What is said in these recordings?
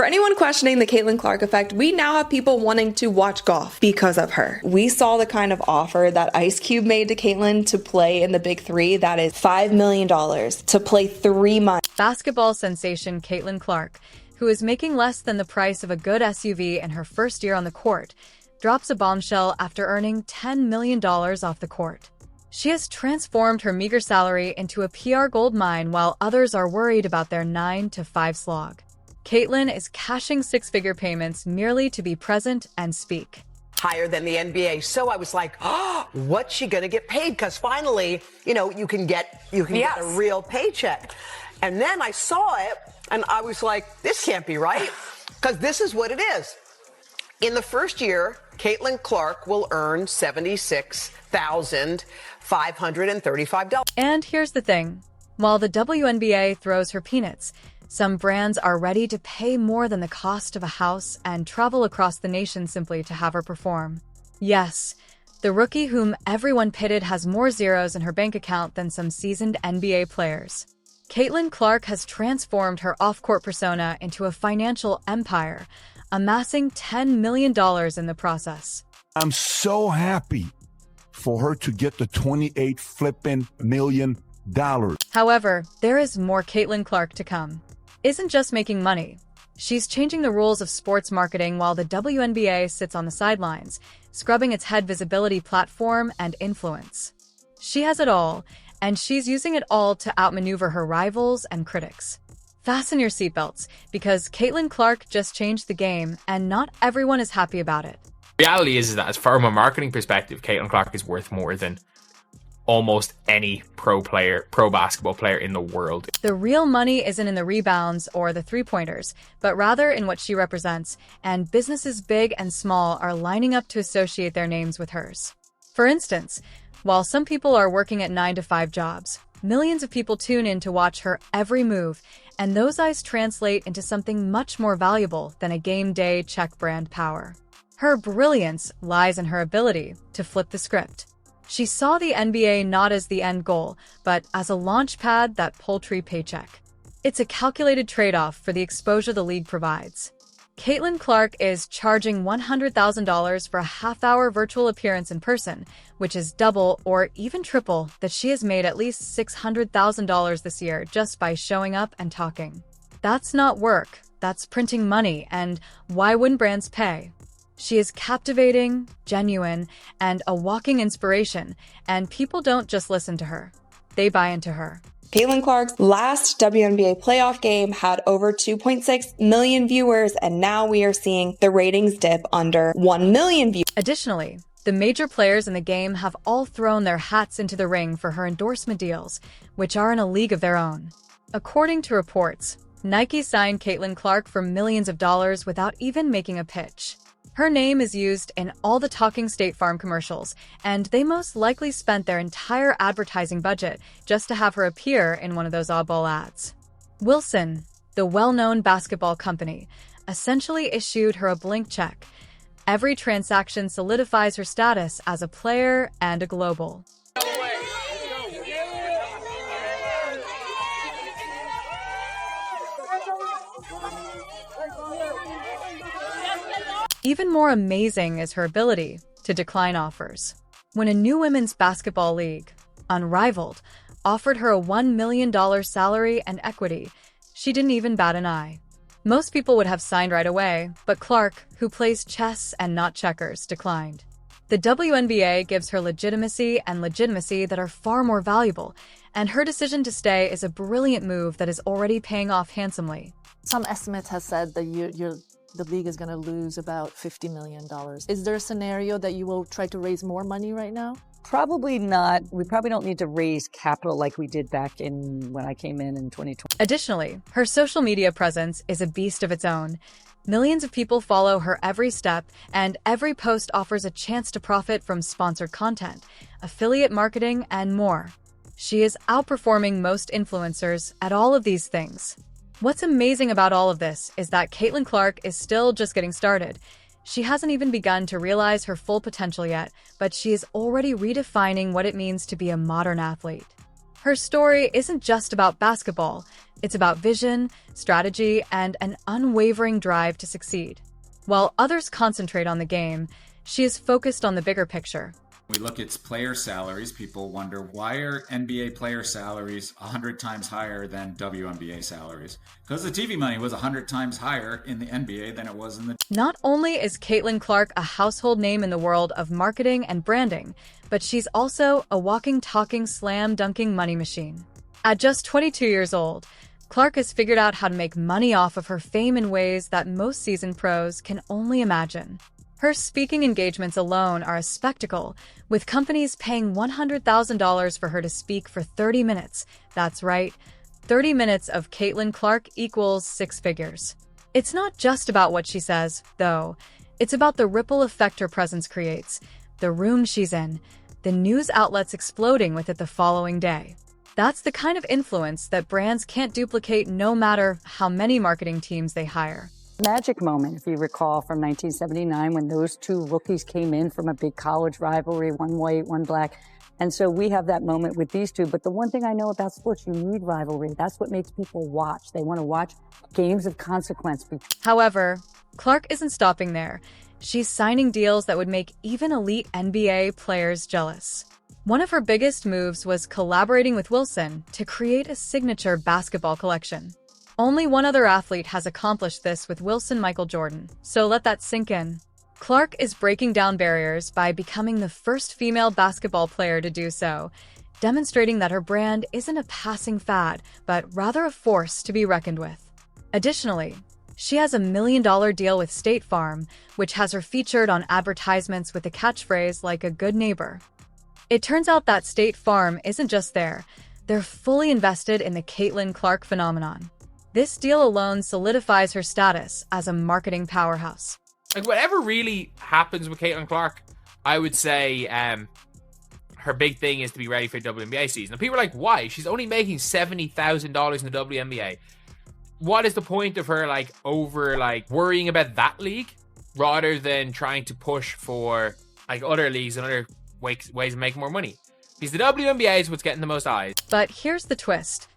anyone questioning the Caitlin Clark effect, we now have people wanting to watch golf because of her. We saw the kind of offer that Ice Cube made to Caitlin to play in the Big Three. That is $5 million to play 3 months. Basketball sensation Caitlin Clark, who is making less than the price of a good SUV in her first year on the court, drops a bombshell after earning $10 million off the court. She has transformed her meager salary into a PR goldmine while others are worried about their 9-to-5 slog. Caitlin is cashing six-figure payments merely to be present and speak. Higher than the NBA. So I was like, oh, what's she going to get paid? Because finally, you can get a real paycheck. And then I saw it and I was like, this can't be right. Because this is what it is. In the first year, Caitlin Clark will earn $76,535. And here's the thing. While the WNBA throws her peanuts, some brands are ready to pay more than the cost of a house and travel across the nation simply to have her perform. Yes, the rookie whom everyone pitted has more zeros in her bank account than some seasoned NBA players. Caitlin Clark has transformed her off-court persona into a financial empire, amassing $10 million in the process. I'm so happy for her to get the $28 flipping million. However, there is more Caitlin Clark to come. Isn't just making money. She's changing the rules of sports marketing while the WNBA sits on the sidelines, scrubbing its head visibility platform and influence. She has it all, and she's using it all to outmaneuver her rivals and critics. Fasten your seatbelts, because Caitlin Clark just changed the game, and not everyone is happy about it. Reality is that, as far from a marketing perspective, Caitlin Clark is worth more than almost any pro basketball player in the world. The real money isn't in the rebounds or the three-pointers, but rather in what she represents, and businesses big and small are lining up to associate their names with hers. For instance, while some people are working at 9-to-5 jobs, millions of people tune in to watch her every move, and those eyes translate into something much more valuable than a game day check brand power. Her brilliance lies in her ability to flip the script. She saw the NBA not as the end goal, but as a launch pad, that paltry paycheck. It's a calculated trade-off for the exposure the league provides. Caitlin Clark is charging $100,000 for a half-hour virtual appearance in person, which is double or even triple that she has made at least $600,000 this year just by showing up and talking. That's not work, that's printing money, and why wouldn't brands pay? She is captivating, genuine, and a walking inspiration, and people don't just listen to her. They buy into her. Caitlin Clark's last WNBA playoff game had over 2.6 million viewers, and now we are seeing the ratings dip under 1 million viewers. Additionally, the major players in the game have all thrown their hats into the ring for her endorsement deals, which are in a league of their own. According to reports, Nike signed Caitlin Clark for millions of dollars without even making a pitch. Her name is used in all the Talking State Farm commercials, and they most likely spent their entire advertising budget just to have her appear in one of those oddball ads. Wilson, the well-known basketball company, essentially issued her a blank check. Every transaction solidifies her status as a player and a global. Even more amazing is her ability to decline offers. When a new women's basketball league, unrivaled, offered her a $1 million salary and equity, she didn't even bat an eye. Most people would have signed right away, but Clark, who plays chess and not checkers, declined. The WNBA gives her legitimacy that are far more valuable, and her decision to stay is a brilliant move that is already paying off handsomely. Some estimates have said that the league is going to lose about $50 million. Is there a scenario that you will try to raise more money right now? Probably not. We probably don't need to raise capital like we did back when I came in 2020. Additionally, her social media presence is a beast of its own. Millions of people follow her every step, and every post offers a chance to profit from sponsored content, affiliate marketing, and more. She is outperforming most influencers at all of these things. What's amazing about all of this is that Caitlin Clark is still just getting started. She hasn't even begun to realize her full potential yet, but she is already redefining what it means to be a modern athlete. Her story isn't just about basketball. It's about vision, strategy, and an unwavering drive to succeed. While others concentrate on the game, she is focused on the bigger picture. We look at player salaries. People wonder, why are NBA player salaries 100 times higher than WNBA salaries? Because the TV money was 100 times higher in the NBA than it was in the... Not only is Caitlin Clark a household name in the world of marketing and branding, but she's also a walking, talking, slam-dunking money machine. At just 22 years old, Clark has figured out how to make money off of her fame in ways that most seasoned pros can only imagine. Her speaking engagements alone are a spectacle, with companies paying $100,000 for her to speak for 30 minutes. That's right, 30 minutes of Caitlin Clark equals six figures. It's not just about what she says, though. It's about the ripple effect her presence creates, the room she's in, the news outlets exploding with it the following day. That's the kind of influence that brands can't duplicate no matter how many marketing teams they hire. Magic moment, if you recall, from 1979 when those two rookies came in from a big college rivalry, one white, one black. And so we have that moment with these two. But the one thing I know about sports, you need rivalry. That's what makes people watch. They want to watch games of consequence. However, Clark isn't stopping there. She's signing deals that would make even elite NBA players jealous. One of her biggest moves was collaborating with Wilson to create a signature basketball collection. Only one other athlete has accomplished this with Wilson Michael Jordan, so let that sink in. Clark is breaking down barriers by becoming the first female basketball player to do so, demonstrating that her brand isn't a passing fad, but rather a force to be reckoned with. Additionally, she has a $1 million deal with State Farm, which has her featured on advertisements with a catchphrase like a good neighbor. It turns out that State Farm isn't just there. They're fully invested in the Caitlin Clark phenomenon. This deal alone solidifies her status as a marketing powerhouse. Like, whatever really happens with Caitlin Clark, I would say her big thing is to be ready for the WNBA season. And people are like, why? She's only making $70,000 in the WNBA. What is the point of her, worrying about that league rather than trying to push for, other leagues and other ways of making more money? Because the WNBA is what's getting the most eyes. But here's the twist.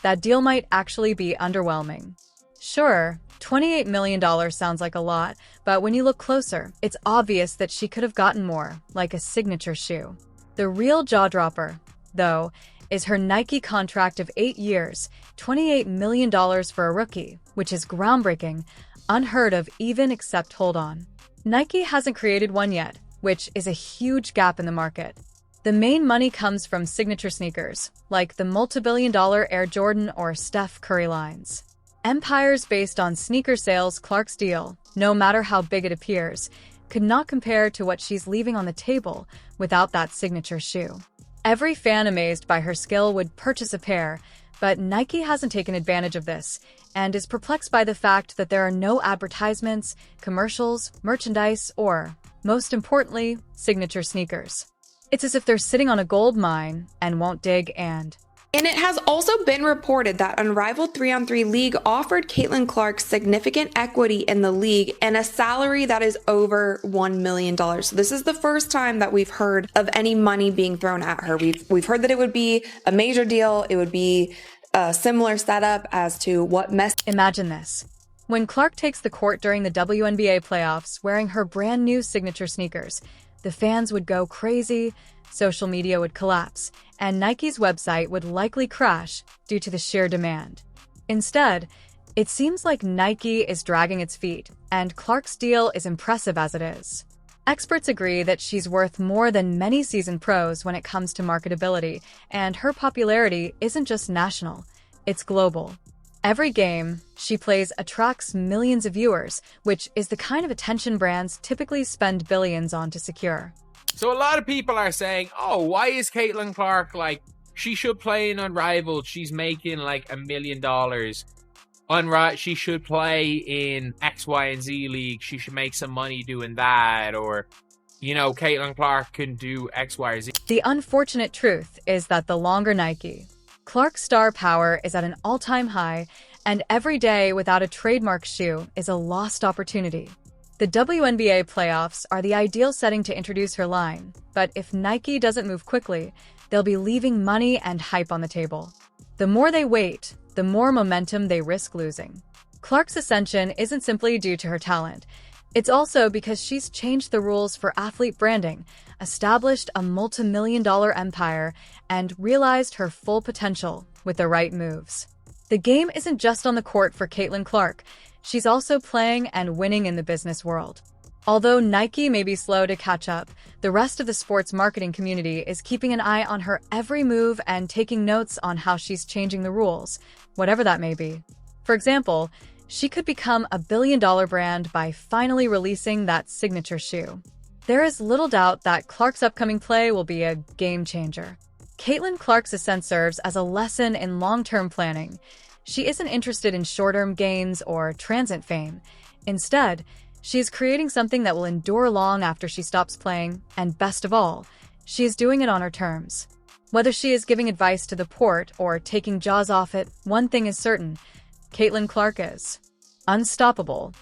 That deal might actually be underwhelming. Sure, $28 million sounds like a lot, but when you look closer, it's obvious that she could have gotten more, like a signature shoe. The real jaw-dropper, though, is her Nike contract of 8 years, $28 million for a rookie, which is groundbreaking, unheard of even, except hold on. Nike hasn't created one yet, which is a huge gap in the market. The main money comes from signature sneakers, like the multi-billion-dollar Air Jordan or Steph Curry lines. Empires based on sneaker sales. Clark's deal, no matter how big it appears, could not compare to what she's leaving on the table without that signature shoe. Every fan amazed by her skill would purchase a pair, but Nike hasn't taken advantage of this and is perplexed by the fact that there are no advertisements, commercials, merchandise, or, most importantly, signature sneakers. It's as if they're sitting on a gold mine and won't dig and it has also been reported that Unrivaled 3-on-3 League offered Caitlin Clark significant equity in the league and a salary that is over $1 million. So this is the first time that we've heard of any money being thrown at her. We've heard that it would be a major deal. It would be a similar setup as to what Imagine this. When Clark takes the court during the WNBA playoffs wearing her brand new signature sneakers, the fans would go crazy, social media would collapse, and Nike's website would likely crash due to the sheer demand. Instead, it seems like Nike is dragging its feet, and Clark's deal is impressive as it is. Experts agree that she's worth more than many seasoned pros when it comes to marketability, and her popularity isn't just national, it's global. Every game she plays attracts millions of viewers, which is the kind of attention brands typically spend billions on to secure. So a lot of people are saying, oh, why is Caitlin Clark she should play in Unrivaled? She's making $1 million. She should play in X, Y, and Z league. She should make some money doing that. Or, Caitlin Clark can do X, Y, or Z. The unfortunate truth is that the longer Nike, Clark's star power is at an all-time high, and every day without a trademark shoe is a lost opportunity. The WNBA playoffs are the ideal setting to introduce her line, but if Nike doesn't move quickly, they'll be leaving money and hype on the table. The more they wait, the more momentum they risk losing. Clark's ascension isn't simply due to her talent. It's also because she's changed the rules for athlete branding, established a multi-million-dollar empire, and realized her full potential with the right moves. The game isn't just on the court for Caitlin Clark. She's also playing and winning in the business world. Although Nike may be slow to catch up, the rest of the sports marketing community is keeping an eye on her every move and taking notes on how she's changing the rules, whatever that may be. For example, she could become a billion-dollar brand by finally releasing that signature shoe. There is little doubt that Clark's upcoming play will be a game changer. Caitlin Clark's ascent serves as a lesson in long-term planning. She isn't interested in short-term gains or transient fame. Instead, she is creating something that will endure long after she stops playing, and best of all, she is doing it on her terms. Whether she is giving advice to the port or taking jaws off it, one thing is certain: Caitlin Clark is unstoppable.